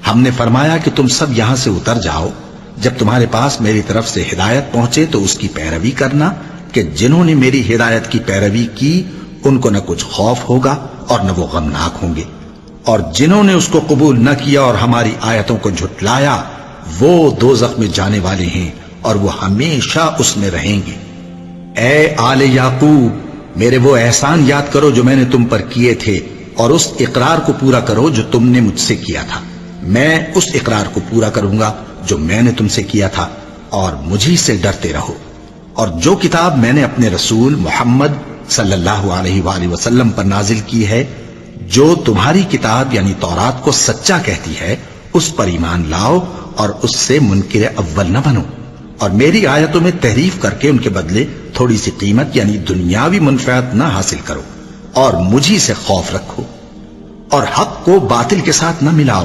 ہم نے فرمایا کہ تم سب یہاں سے اتر جاؤ، جب تمہارے پاس میری طرف سے ہدایت پہنچے تو اس کی پیروی کرنا کہ جنہوں نے میری ہدایت کی پیروی کی ان کو نہ کچھ خوف ہوگا اور نہ وہ غمناک ہوں گے، اور جنہوں نے اس کو قبول نہ کیا اور ہماری آیتوں کو جھٹلایا وہ دوزخ میں جانے والے ہیں اور وہ ہمیشہ اس میں رہیں گے۔ اے آل یعقوب، میرے وہ احسان یاد کرو جو میں نے تم پر کیے تھے، اور اس اقرار کو پورا کرو جو تم نے مجھ سے کیا تھا۔ میں اس اقرار کو پورا کروں گا جو میں نے تم سے کیا تھا، اور مجھی سے ڈرتے رہو۔ اور جو کتاب میں نے اپنے رسول محمد صلی اللہ علیہ وآلہ وسلم پر نازل کی ہے، جو تمہاری کتاب یعنی تورات کو سچا کہتی ہے، اس پر ایمان لاؤ اور اس سے منکر اول نہ بنو، اور میری آیتوں میں تحریف کر کے ان کے بدلے تھوڑی سی قیمت یعنی دنیاوی منفعت نہ حاصل کرو، اور مجھی سے خوف رکھو، اور حق کو باطل کے ساتھ نہ ملاؤ،